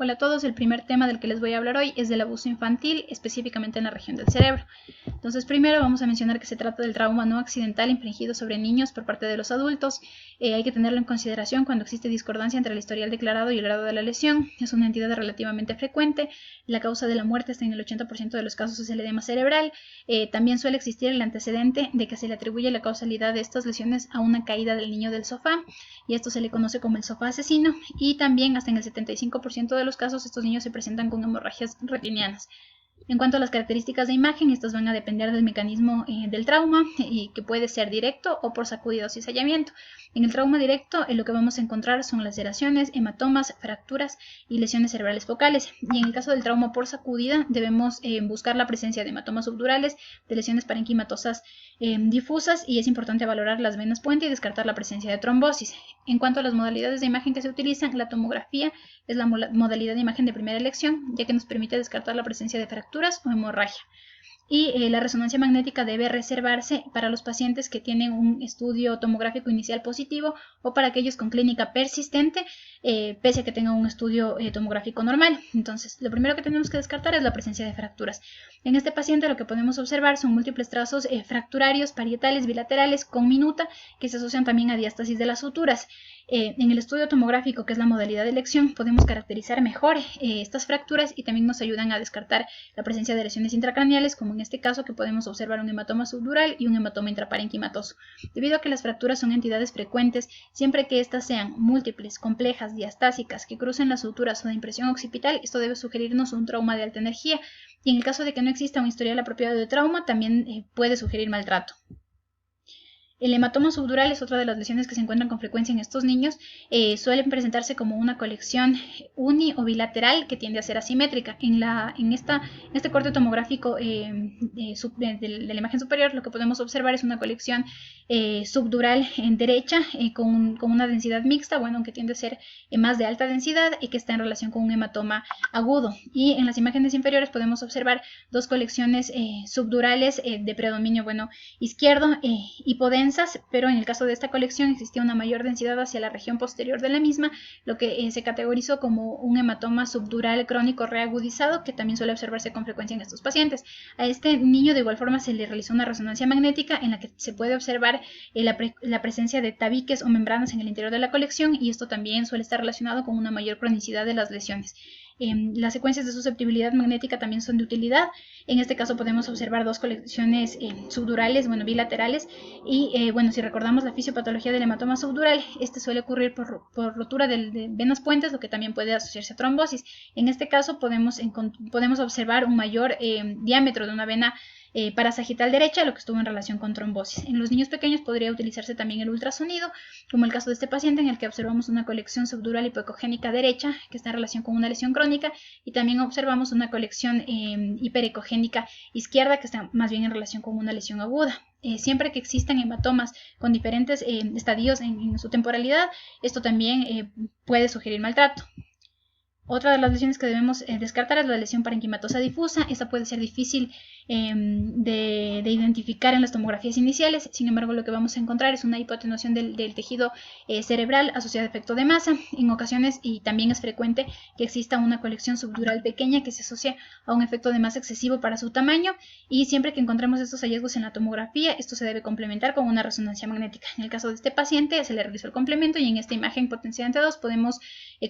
Hola a todos, el primer tema del que les voy a hablar hoy es del abuso infantil, específicamente en la región del cerebro. Entonces, primero vamos a mencionar que se trata del trauma no accidental infligido sobre niños por parte de los adultos. Hay que tenerlo en consideración cuando existe discordancia entre el historial declarado y el grado de la lesión. Es una entidad relativamente frecuente. La causa de la muerte está en el 80% de los casos es el edema cerebral. También suele existir el antecedente de que se le atribuye la causalidad de estas lesiones a una caída del niño del sofá, y esto se le conoce como el sofá asesino, y también hasta en el 75% de los casos estos niños se presentan con hemorragias retinianas. En cuanto a las características de imagen, estas van a depender del mecanismo del trauma, que puede ser directo o por sacudido o cizallamiento. En el trauma directo, lo que vamos a encontrar son laceraciones, hematomas, fracturas y lesiones cerebrales focales. Y en el caso del trauma por sacudida, debemos buscar la presencia de hematomas subdurales, de lesiones parenquimatosas difusas, y es importante valorar las venas puente y descartar la presencia de trombosis. En cuanto a las modalidades de imagen que se utilizan, la tomografía es la modalidad de imagen de primera elección, ya que nos permite descartar la presencia de fracturas o hemorragia. Y la resonancia magnética debe reservarse para los pacientes que tienen un estudio tomográfico inicial positivo o para aquellos con clínica persistente, pese a que tengan un estudio tomográfico normal. Entonces, lo primero que tenemos que descartar es la presencia de fracturas. En este paciente lo que podemos observar son múltiples trazos fracturarios, parietales, bilaterales, con minuta, que se asocian también a diástasis de las suturas. En el estudio tomográfico, que es la modalidad de elección, podemos caracterizar mejor estas fracturas y también nos ayudan a descartar la presencia de lesiones intracraneales, como en este caso que podemos observar un hematoma subdural y un hematoma intraparenquimatoso. Debido a que las fracturas son entidades frecuentes, siempre que éstas sean múltiples, complejas, diastásicas, que crucen las suturas o de impresión occipital, esto debe sugerirnos un trauma de alta energía, y en el caso de que no exista un historial apropiado de trauma, también puede sugerir maltrato. El hematoma subdural es otra de las lesiones que se encuentran con frecuencia en estos niños. Suelen presentarse como una colección uni o bilateral que tiende a ser asimétrica. En este corte tomográfico de la imagen superior, lo que podemos observar es una colección subdural en derecha con una densidad mixta, bueno, que tiende a ser más de alta densidad y que está en relación con un hematoma agudo. Y en las imágenes inferiores podemos observar dos colecciones subdurales de predominio, bueno, izquierdo, hipodensas, pero en el caso de esta colección existía una mayor densidad hacia la región posterior de la misma, lo que se categorizó como un hematoma subdural crónico reagudizado, que también suele observarse con frecuencia en estos pacientes. A este niño de igual forma se le realizó una resonancia magnética en la que se puede observar la presencia de tabiques o membranas en el interior de la colección, y esto también suele estar relacionado con una mayor cronicidad de las lesiones. Las secuencias de susceptibilidad magnética también son de utilidad. En este caso podemos observar dos colecciones subdurales, bueno, bilaterales, y bueno, si recordamos la fisiopatología del hematoma subdural, este suele ocurrir por rotura de venas puentes, lo que también puede asociarse a trombosis. En este caso podemos observar un mayor diámetro de una vena parasagital derecha, lo que estuvo en relación con trombosis. En los niños pequeños podría utilizarse también el ultrasonido, como el caso de este paciente en el que observamos una colección subdural hipoecogénica derecha que está en relación con una lesión crónica, y también observamos una colección hiperecogénica izquierda que está más bien en relación con una lesión aguda. Siempre que existan hematomas con diferentes estadios en su temporalidad, esto también puede sugerir maltrato. Otra de las lesiones que debemos descartar es la lesión parenquimatosa difusa. Esta puede ser difícil de identificar en las tomografías iniciales. Sin embargo, lo que vamos a encontrar es una hipoatenuación del tejido cerebral asociada a efecto de masa. En ocasiones, y también es frecuente, que exista una colección subdural pequeña que se asocia a un efecto de masa excesivo para su tamaño, y siempre que encontremos estos hallazgos en la tomografía, esto se debe complementar con una resonancia magnética. En el caso de este paciente se le realizó el complemento, y en esta imagen potenciada ante 2 podemos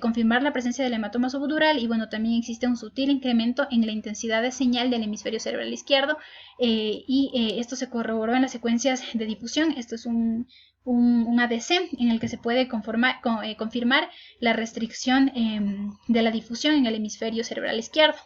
confirmar la presencia del hematoma subdural, y bueno, también existe un sutil incremento en la intensidad de señal del hemisferio cerebral izquierdo, esto se corroboró en las secuencias de difusión. Esto es un ADC en el que se puede confirmar la restricción de la difusión en el hemisferio cerebral izquierdo.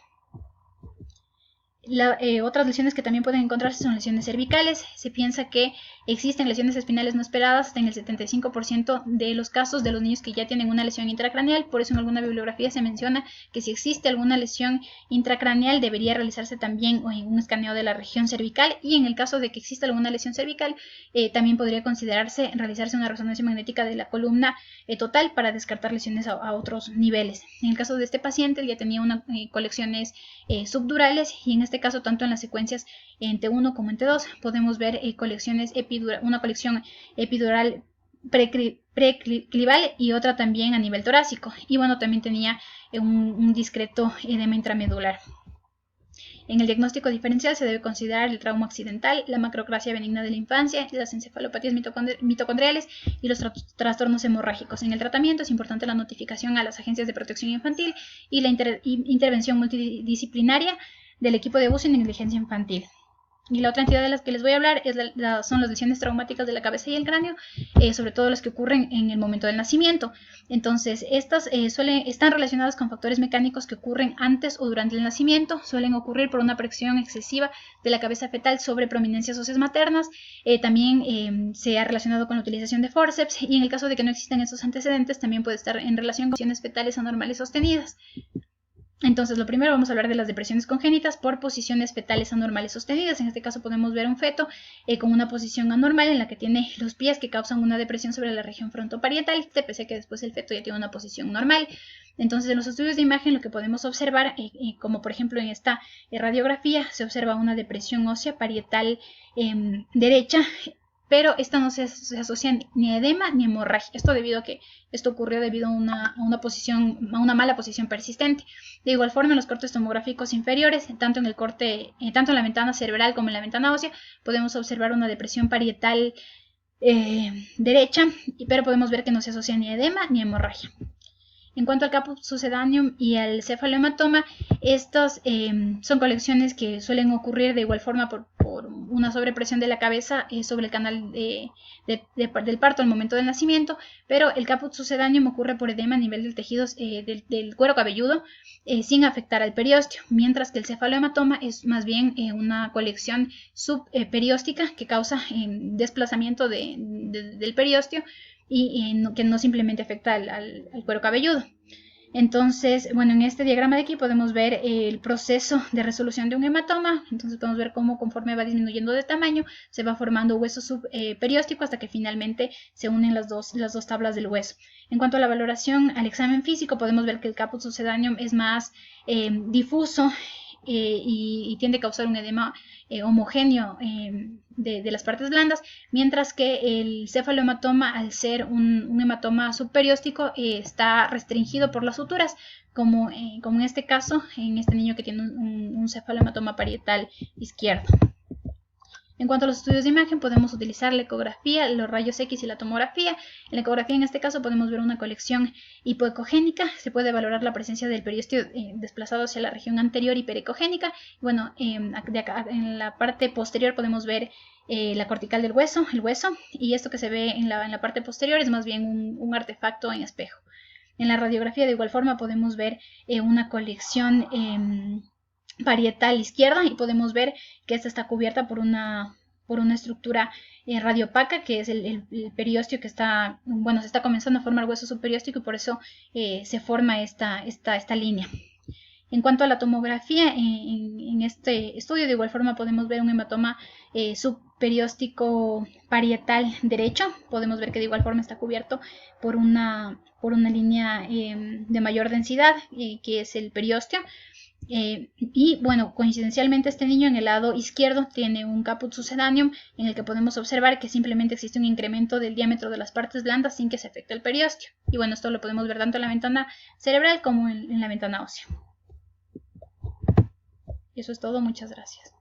Otras lesiones que también pueden encontrarse son lesiones cervicales. Se piensa que existen lesiones espinales no esperadas hasta en el 75% de los casos de los niños que ya tienen una lesión intracraneal. Por eso en alguna bibliografía se menciona que si existe alguna lesión intracraneal debería realizarse también un escaneo de la región cervical, y en el caso de que exista alguna lesión cervical también podría considerarse realizarse una resonancia magnética de la columna total para descartar lesiones a otros niveles. En el caso de este paciente él ya tenía colecciones subdurales, y en este caso tanto en las secuencias en T1 como en T2 podemos ver una colección epidural preclival y otra también a nivel torácico. Y bueno, también tenía un discreto edema intramedular. En el diagnóstico diferencial se debe considerar el trauma accidental, la macrocracia benigna de la infancia, las encefalopatías mitocondriales y los trastornos hemorrágicos. En el tratamiento es importante la notificación a las agencias de protección infantil y la intervención multidisciplinaria del equipo de abuso y negligencia infantil. Y la otra entidad de las que les voy a hablar son las lesiones traumáticas de la cabeza y el cráneo, sobre todo las que ocurren en el momento del nacimiento. Entonces, estas están relacionadas con factores mecánicos que ocurren antes o durante el nacimiento. Suelen ocurrir por una presión excesiva de la cabeza fetal sobre prominencias óseas maternas. También se ha relacionado con la utilización de forceps, y en el caso de que no existan estos antecedentes, también puede estar en relación con lesiones fetales anormales sostenidas. Entonces, lo primero vamos a hablar de las depresiones congénitas por posiciones fetales anormales sostenidas. En este caso podemos ver un feto con una posición anormal en la que tiene los pies que causan una depresión sobre la región frontoparietal, pese a que después el feto ya tiene una posición normal. Entonces, en los estudios de imagen lo que podemos observar, como por ejemplo en esta radiografía, se observa una depresión ósea parietal derecha, pero esta no se asocia ni a edema ni a hemorragia. Esto debido a que esto ocurrió debido a una mala posición persistente. De igual forma, en los cortes tomográficos inferiores, tanto en la ventana cerebral como en la ventana ósea, podemos observar una depresión parietal derecha, pero podemos ver que no se asocia ni a edema ni a hemorragia. En cuanto al caput succedaneum y al cefalohematoma, estos son colecciones que suelen ocurrir de igual forma por una sobrepresión de la cabeza sobre el canal del parto al momento del nacimiento, pero el caput succedaneum ocurre por edema a nivel del tejido del cuero cabelludo sin afectar al periósteo, mientras que el cefalohematoma es más bien una colección subperióstica que causa desplazamiento del periósteo y que no simplemente afecta al cuero cabelludo. Entonces, bueno, en este diagrama de aquí podemos ver el proceso de resolución de un hematoma. Entonces podemos ver cómo conforme va disminuyendo de tamaño se va formando hueso subperióstico hasta que finalmente se unen las dos tablas del hueso. En cuanto a la valoración al examen físico, podemos ver que el caput succedaneum es más difuso y tiende a causar un edema homogéneo de las partes blandas, mientras que el cefalohematoma, al ser un hematoma subperióstico, está restringido por las suturas, como en este caso, en este niño que tiene un cefalohematoma parietal izquierdo. En cuanto a los estudios de imagen, podemos utilizar la ecografía, los rayos X y la tomografía. En la ecografía, en este caso, podemos ver una colección hipoecogénica. Se puede valorar la presencia del periósteo desplazado hacia la región anterior hiperecogénica. Bueno, en la parte posterior podemos ver la cortical del hueso, el hueso, y esto que se ve en la parte posterior es más bien un artefacto en espejo. En la radiografía, de igual forma, podemos ver una colección parietal izquierda y podemos ver que esta está cubierta por una estructura radiopaca, que es el periósteo que está, bueno, se está comenzando a formar hueso subperióstico y por eso se forma esta línea. En cuanto a la tomografía, en este estudio de igual forma podemos ver un hematoma subperióstico parietal derecho. Podemos ver que de igual forma está cubierto por una línea de mayor densidad, que es el periósteo. Y bueno, coincidencialmente este niño en el lado izquierdo tiene un caput succedaneum en el que podemos observar que simplemente existe un incremento del diámetro de las partes blandas sin que se afecte el periósteo. Y bueno, esto lo podemos ver tanto en la ventana cerebral como en la ventana ósea. Y eso es todo, muchas gracias.